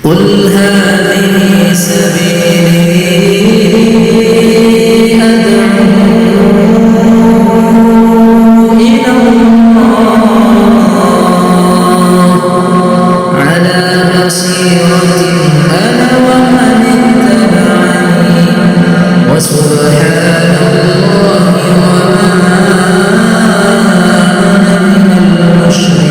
قل هذه سبيلي أدعو إلى الله على بصيرة أنا ومن اتبعني وسبحان الله وما أنا من المشركين.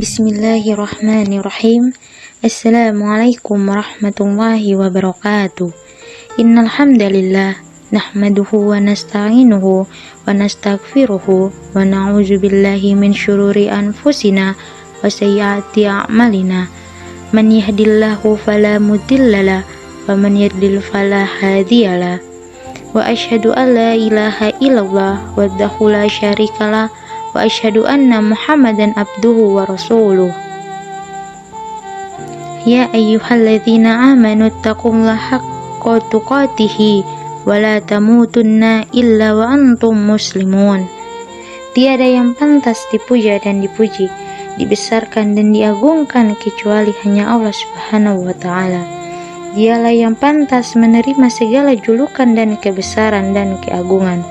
Bismillahirrahmanirrahim. Assalamualaikum warahmatullahi wabarakatuh. Innal hamdalillah nahmaduhu wa nasta'inuhu wa nastaghfiruhu wa na'udzu billahi min syururi anfusina wa sayyiati a'malina. Man yahdihillahu fala mudhillalah wa man yudlil fala hadiyalah. Wa asyhadu an la ilaha illallah wahdahu la syarikalah wa asyhadu anna Muhammadan abduhu wa rasuluh. Ya ayyuhalladzina amanu taqullaha haqqa tuqatih wa la tamutunna illa wa antum muslimun. Tiada yang pantas dipuja dan dipuji, dibesarkan dan diagungkan kecuali hanya Allah Subhanahu wa taala. Dialah yang pantas menerima segala julukan dan kebesaran dan keagungan.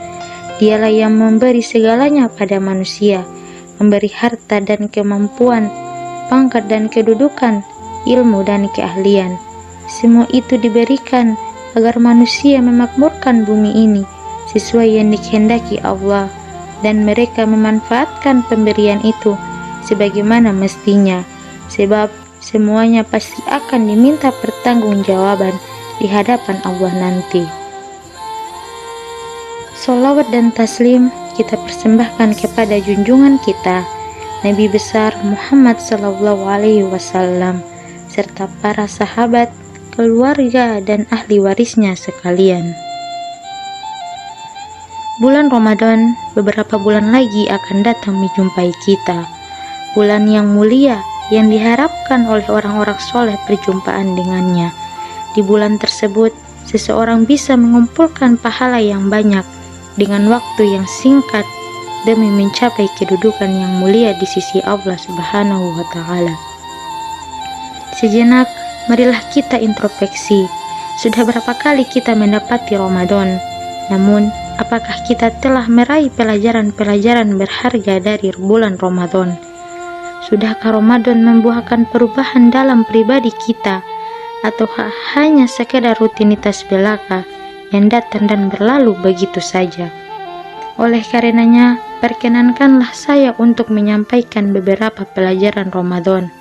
Dialah yang memberi segalanya pada manusia, memberi harta dan kemampuan, pangkat dan kedudukan, ilmu dan keahlian. Semua itu diberikan agar manusia memakmurkan bumi ini sesuai yang dikehendaki Allah, dan mereka memanfaatkan pemberian itu sebagaimana mestinya, sebab semuanya pasti akan diminta pertanggungjawaban di hadapan Allah nanti. Sholawat dan taslim kita persembahkan kepada junjungan kita Nabi besar Muhammad sallallahu alaihi wasallam serta para sahabat, keluarga dan ahli warisnya sekalian. Bulan Ramadan beberapa bulan lagi akan datang menjumpai kita. Bulan yang mulia yang diharapkan oleh orang-orang soleh perjumpaan dengannya. Di bulan tersebut seseorang bisa mengumpulkan pahala yang banyak dengan waktu yang singkat demi mencapai kedudukan yang mulia di sisi Allah Subhanahu wa taala. Sejenak, marilah kita introspeksi. Sudah berapa kali kita mendapati Ramadan? Namun, apakah kita telah meraih pelajaran-pelajaran berharga dari bulan Ramadan? Sudahkah Ramadan membuahkan perubahan dalam pribadi kita, atau hanya sekedar rutinitas belaka yang datang dan berlalu begitu saja? Oleh karenanya, perkenankanlah saya untuk menyampaikan beberapa pelajaran Ramadan.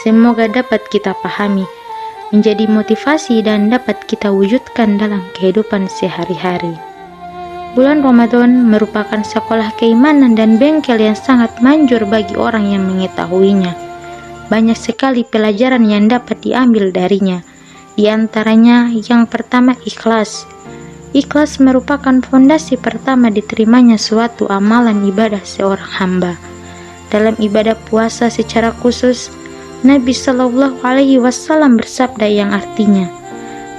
Semoga dapat kita pahami, menjadi motivasi dan dapat kita wujudkan dalam kehidupan sehari-hari. Bulan Ramadan merupakan sekolah keimanan dan bengkel yang sangat manjur bagi orang yang mengetahuinya. Banyak sekali pelajaran yang dapat diambil darinya. Di antaranya yang pertama, ikhlas. Ikhlas merupakan fondasi pertama diterimanya suatu amalan ibadah seorang hamba. Dalam ibadah puasa secara khusus, Nabi Shallallahu Alaihi Wasallam bersabda yang artinya,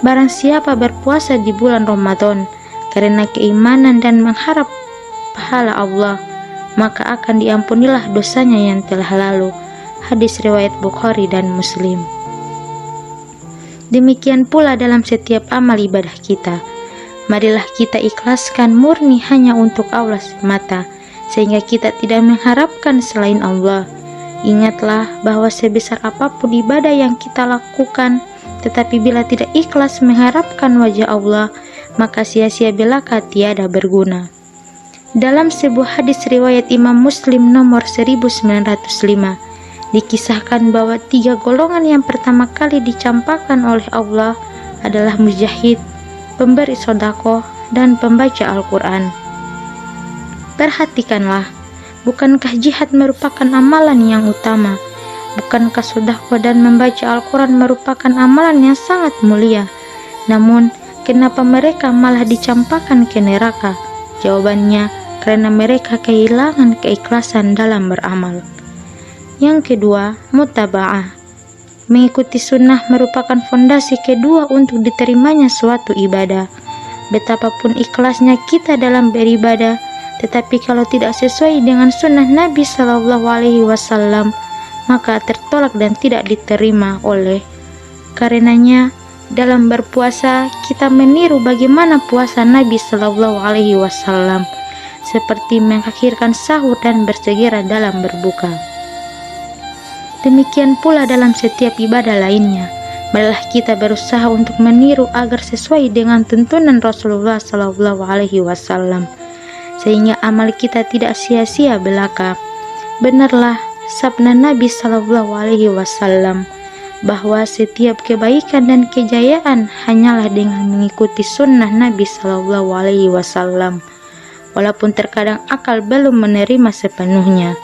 barang siapa berpuasa di bulan Ramadan karena keimanan dan mengharap pahala Allah, maka akan diampunilah dosanya yang telah lalu. Hadis riwayat Bukhari dan Muslim. Demikian pula dalam setiap amal ibadah kita. Marilah kita ikhlaskan murni hanya untuk Allah semata, sehingga kita tidak mengharapkan selain Allah. Ingatlah bahwa sebesar apapun ibadah yang kita lakukan, tetapi bila tidak ikhlas mengharapkan wajah Allah, maka sia-sia belaka tiada berguna. Dalam sebuah hadis riwayat Imam Muslim nomor 1905, dikisahkan bahwa 3 golongan yang pertama kali dicampakkan oleh Allah adalah mujahid, pemberi sedekah, dan pembaca Al-Quran. Perhatikanlah, bukankah jihad merupakan amalan yang utama? Bukankah sedekah dan membaca Al-Quran merupakan amalan yang sangat mulia? Namun, kenapa mereka malah dicampakkan ke neraka? Jawabannya, karena mereka kehilangan keikhlasan dalam beramal. Yang kedua, mutaba'ah. Mengikuti sunnah merupakan fondasi kedua untuk diterimanya suatu ibadah. Betapapun ikhlasnya kita dalam beribadah, Tetapi kalau tidak sesuai dengan sunnah Nabi Shallallahu Alaihi Wasallam, maka tertolak dan tidak diterima oleh. Karenanya, dalam berpuasa kita meniru bagaimana puasa Nabi Shallallahu Alaihi Wasallam, seperti mengakhirkan sahur dan bersegera dalam berbuka. Demikian pula dalam setiap ibadah lainnya, marilah kita berusaha untuk meniru agar sesuai dengan tuntunan Rasulullah Shallallahu Alaihi Wasallam, sehingga amal kita tidak sia-sia belaka. Benarlah sabda Nabi Shallallahu Alaihi Wasallam bahwa setiap kebaikan dan kejayaan hanyalah dengan mengikuti sunnah Nabi Shallallahu Alaihi Wasallam, walaupun terkadang akal belum menerima sepenuhnya.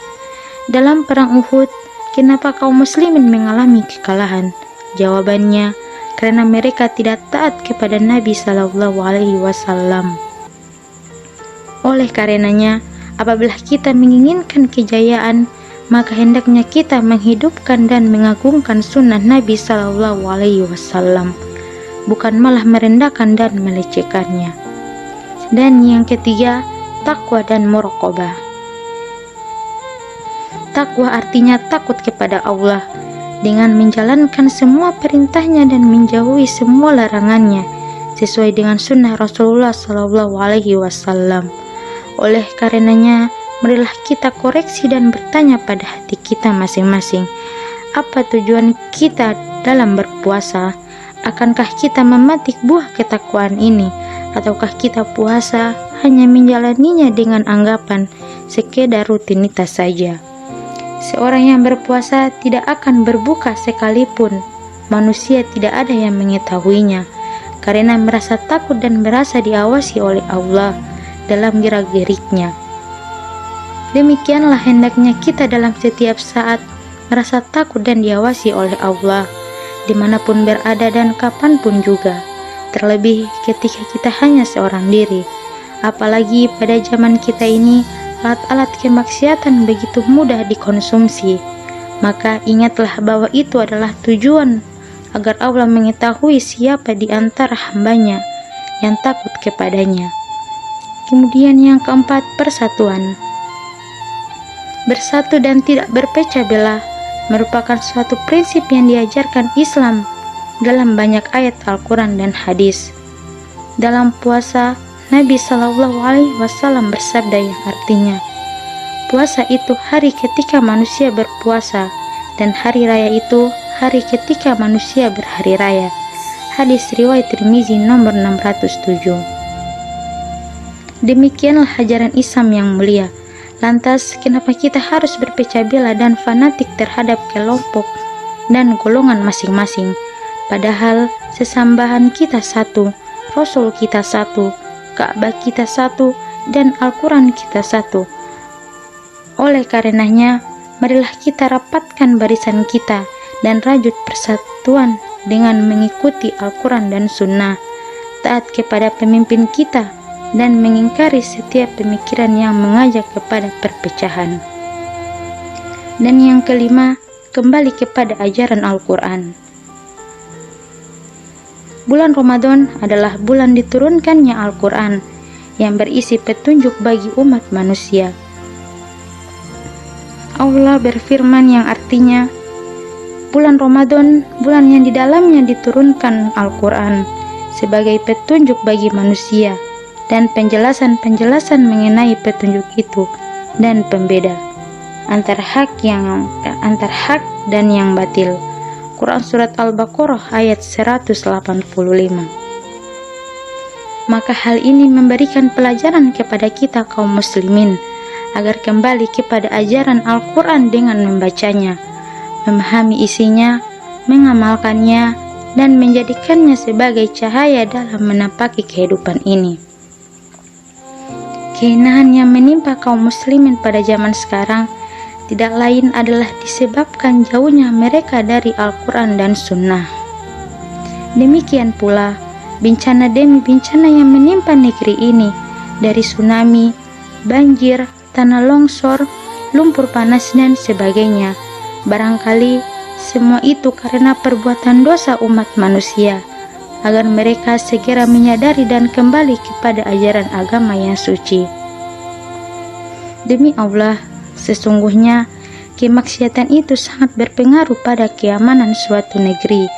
Dalam perang Uhud, kenapa kaum muslimin mengalami kekalahan? Jawabannya, karena mereka tidak taat kepada Nabi Shallallahu Alaihi Wasallam. Oleh karenanya, apabila kita menginginkan kejayaan, maka hendaknya kita menghidupkan dan mengagungkan sunnah Nabi Shallallahu Alaihi Wasallam, bukan malah merendahkan dan melecehkannya. Dan yang ketiga, takwa dan muraqabah. Takwa artinya takut kepada Allah dengan menjalankan semua perintahnya dan menjauhi semua larangannya sesuai dengan sunnah Rasulullah Shallallahu Alaihi Wasallam. Oleh karenanya, marilah kita koreksi dan bertanya pada hati kita masing-masing, apa tujuan kita dalam berpuasa? Akankah kita memetik buah ketakwaan ini, ataukah kita puasa hanya menjalaninya dengan anggapan sekedar rutinitas saja? Seorang yang berpuasa tidak akan berbuka sekalipun manusia tidak ada yang mengetahuinya, karena merasa takut dan merasa diawasi oleh Allah dalam gerak-geriknya. Demikianlah hendaknya kita dalam setiap saat merasa takut dan diawasi oleh Allah, dimanapun berada dan kapanpun juga, terlebih ketika kita hanya seorang diri. Apalagi pada zaman kita ini, alat-alat kemaksiatan begitu mudah dikonsumsi. Maka ingatlah bahwa itu adalah tujuan agar Allah mengetahui siapa di antara hambanya yang takut kepadanya. Kemudian yang keempat, persatuan. Bersatu dan tidak berpecah belah merupakan suatu prinsip yang diajarkan Islam dalam banyak ayat Al-Quran dan hadis. Dalam puasa, Nabi Shallallahu Alaihi Wasallam bersabda yang artinya, puasa itu hari ketika manusia berpuasa, dan hari raya itu hari ketika manusia berhari raya. Hadis riwayat Tirmizi nomor 607. Demikianlah ajaran Islam yang mulia. Lantas, kenapa kita harus berpecah belah dan fanatik terhadap kelompok dan golongan masing-masing? Padahal sesambahan kita satu, Rasul kita satu, Ka'bah kita satu, dan Al-Quran kita satu. Oleh karenanya, marilah kita rapatkan barisan kita dan rajut persatuan dengan mengikuti Al-Quran dan Sunnah, taat kepada pemimpin kita, dan mengingkari setiap pemikiran yang mengajak kepada perpecahan. Dan yang kelima, kembali kepada ajaran Al-Quran. Bulan Ramadan adalah bulan diturunkannya Al-Quran yang berisi petunjuk bagi umat manusia. Allah berfirman yang artinya, bulan Ramadan, bulan yang di dalamnya diturunkan Al-Quran sebagai petunjuk bagi manusia dan penjelasan-penjelasan mengenai petunjuk itu dan pembeda antara hak dan yang batil. Quran Surat Al-Baqarah ayat 185. Maka hal ini memberikan pelajaran kepada kita kaum muslimin agar kembali kepada ajaran Al-Quran dengan membacanya, memahami isinya, mengamalkannya, dan menjadikannya sebagai cahaya dalam menapaki kehidupan ini. Kehinahan yang menimpa kaum muslimin pada zaman sekarang tidak lain adalah disebabkan jauhnya mereka dari Al-Quran dan Sunnah. Demikian pula, bencana demi bencana yang menimpa negeri ini, dari tsunami, banjir, tanah longsor, lumpur panas, dan sebagainya. Barangkali semua itu karena perbuatan dosa umat manusia, agar mereka segera menyadari dan kembali kepada ajaran agama yang suci. Demi Allah, sesungguhnya kemaksiatan itu sangat berpengaruh pada keamanan suatu negeri,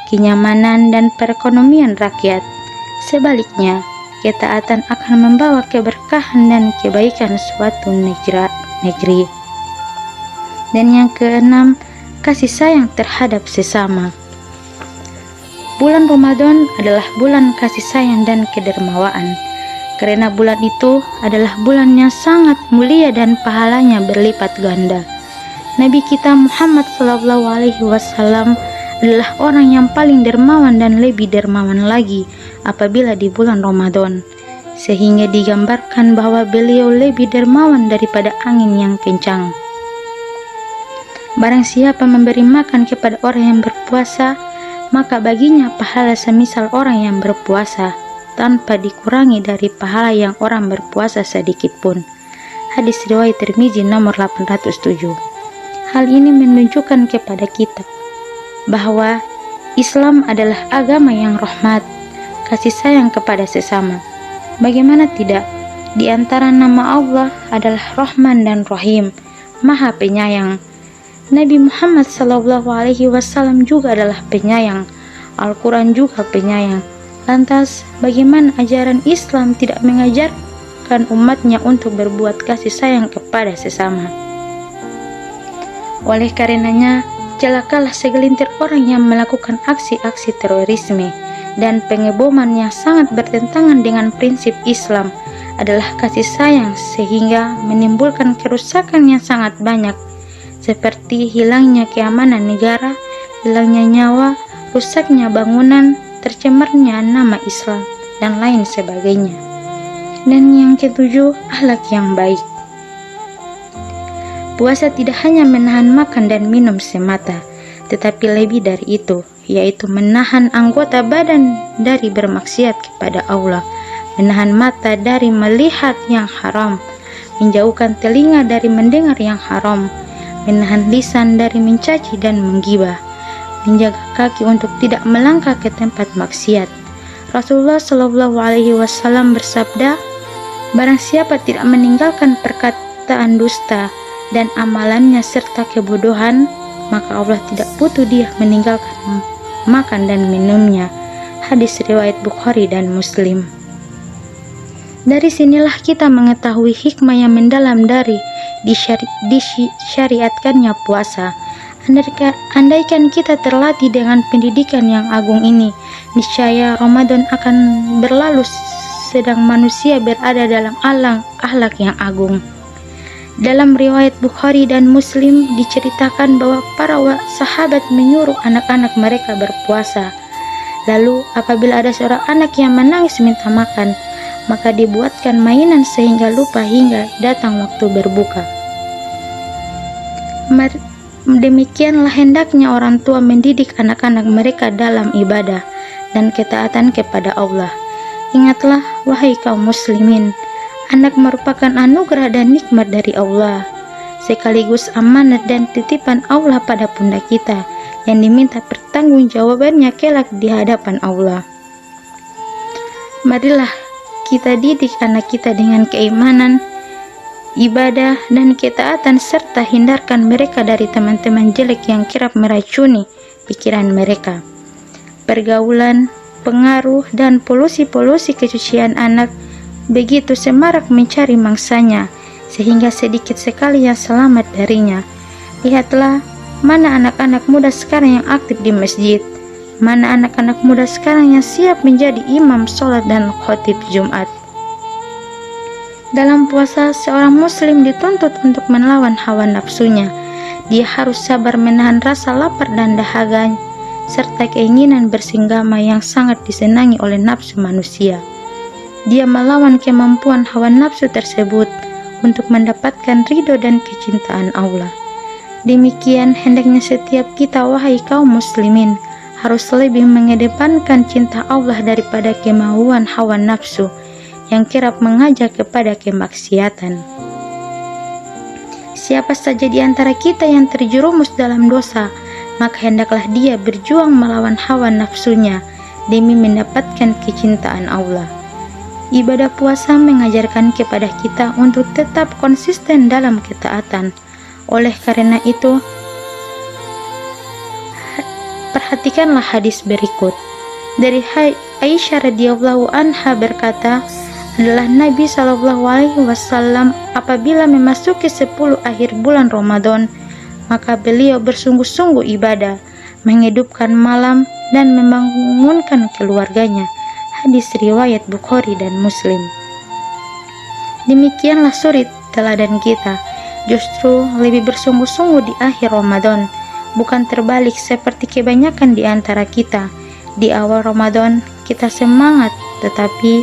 kenyamanan dan perekonomian rakyat. Sebaliknya, ketaatan akan membawa keberkahan dan kebaikan suatu negeri. Dan yang keenam, kasih sayang terhadap sesama. Bulan Ramadan adalah bulan kasih sayang dan kedermawaan, karena bulan itu adalah bulan yang sangat mulia dan pahalanya berlipat ganda. Nabi kita Muhammad SAW adalah orang yang paling dermawan dan lebih dermawan lagi apabila di bulan Ramadan, sehingga digambarkan bahwa beliau lebih dermawan daripada angin yang kencang. Barang siapa memberi makan kepada orang yang berpuasa, maka baginya pahala semisal orang yang berpuasa, tanpa dikurangi dari pahala yang orang berpuasa sedikit pun. Hadis riwayat Tirmizi nomor 807. Hal ini menunjukkan kepada kita bahwa Islam adalah agama yang rahmat, kasih sayang kepada sesama. Bagaimana tidak? Di antara nama Allah adalah Rahman dan Rahim, Maha Penyayang. Nabi Muhammad SAW juga adalah penyayang. Al-Quran juga penyayang. Lantas, bagaimana ajaran Islam tidak mengajarkan umatnya untuk berbuat kasih sayang kepada sesama? Oleh karenanya, celakalah segelintir orang yang melakukan aksi-aksi terorisme dan pengeboman yang sangat bertentangan dengan prinsip Islam adalah kasih sayang, sehingga menimbulkan kerusakan yang sangat banyak, seperti hilangnya keamanan negara, hilangnya nyawa, rusaknya bangunan, tercemarnya nama Islam, dan lain sebagainya. Dan yang ketujuh, akhlak yang baik. Puasa tidak hanya menahan makan dan minum semata, tetapi lebih dari itu, yaitu menahan anggota badan dari bermaksiat kepada Allah, menahan mata dari melihat yang haram, menjauhkan telinga dari mendengar yang haram, menahan lisan dari mencaci dan menggibah, menjaga kaki untuk tidak melangkah ke tempat maksiat. Rasulullah SAW bersabda, barang siapa tidak meninggalkan perkataan dusta dan amalannya serta kebodohan, maka Allah tidak butuh dia meninggalkan makan dan minumnya. Hadis riwayat Bukhari dan Muslim. Dari sinilah kita mengetahui hikmah yang mendalam dari disyariatkannya puasa. Andaikan kita terlatih dengan pendidikan yang agung ini, niscaya Ramadan akan berlalu sedang manusia berada dalam alam akhlak yang agung. Dalam riwayat Bukhari dan Muslim diceritakan bahwa para sahabat menyuruh anak-anak mereka berpuasa. Lalu apabila ada seorang anak yang menangis minta makan, maka dibuatkan mainan sehingga lupa hingga datang waktu berbuka. Demikianlah hendaknya orang tua mendidik anak-anak mereka dalam ibadah dan ketaatan kepada Allah. Ingatlah, wahai kaum muslimin, anak merupakan anugerah dan nikmat dari Allah, sekaligus amanat dan titipan Allah pada pundak kita, yang diminta pertanggungjawabannya kelak di hadapan Allah. Marilah kita didik anak kita dengan keimanan, ibadah, dan ketaatan, serta hindarkan mereka dari teman-teman jelek yang kerap meracuni pikiran mereka. Pergaulan, pengaruh, dan polusi kesucian anak begitu semarak mencari mangsanya, sehingga sedikit sekali yang selamat darinya. Lihatlah, mana anak-anak muda sekarang yang aktif di masjid, mana anak-anak muda sekarang yang siap menjadi imam sholat dan khotib Jumat. Dalam puasa, seorang muslim dituntut untuk melawan hawa nafsunya. Dia harus sabar menahan rasa lapar dan dahaga, serta keinginan bersenggama yang sangat disenangi oleh nafsu manusia. Dia melawan kemampuan hawa nafsu tersebut untuk mendapatkan ridho dan kecintaan Allah. Demikian hendaknya setiap kita, wahai kaum muslimin, harus lebih mengedepankan cinta Allah daripada kemauan hawa nafsu yang kerap mengajak kepada kemaksiatan. Siapa saja di antara kita yang terjerumus dalam dosa, maka hendaklah dia berjuang melawan hawa nafsunya demi mendapatkan kecintaan Allah. Ibadah puasa mengajarkan kepada kita untuk tetap konsisten dalam ketaatan. Oleh karena itu, perhatikanlah hadis berikut. Dari Aisyah radhiyallahu anha berkata, adalah Nabi Shallallahu Alaihi Wasallam apabila memasuki 10 akhir bulan Ramadan, maka beliau bersungguh-sungguh ibadah, menghidupkan malam dan membangunkan keluarganya. Hadis riwayat Bukhari dan Muslim. Demikianlah suri teladan kita, justru lebih bersungguh-sungguh di akhir Ramadan, bukan terbalik seperti kebanyakan di antara kita. Di awal Ramadan kita semangat, tetapi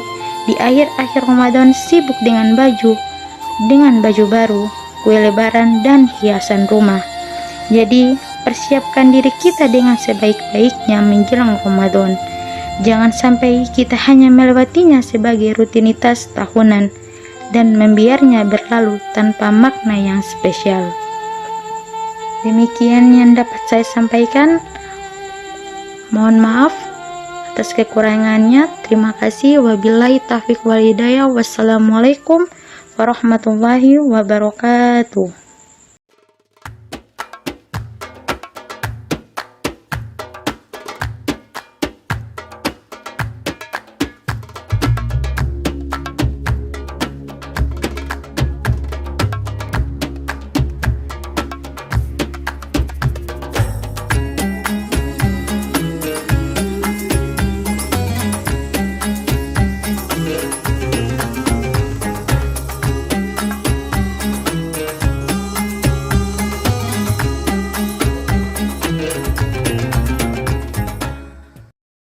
di akhir-akhir Ramadan sibuk dengan baju baru, kue lebaran dan hiasan rumah. Jadi persiapkan diri kita dengan sebaik-baiknya menjelang Ramadan. Jangan sampai kita hanya melewatinya sebagai rutinitas tahunan dan membiarnya berlalu tanpa makna yang spesial. Demikian yang dapat saya sampaikan. Mohon maaf atas kekurangannya. Terima kasih. Wabillahi taufiq wal hidayah. Wassalamualaikum warahmatullahi wabarakatuh.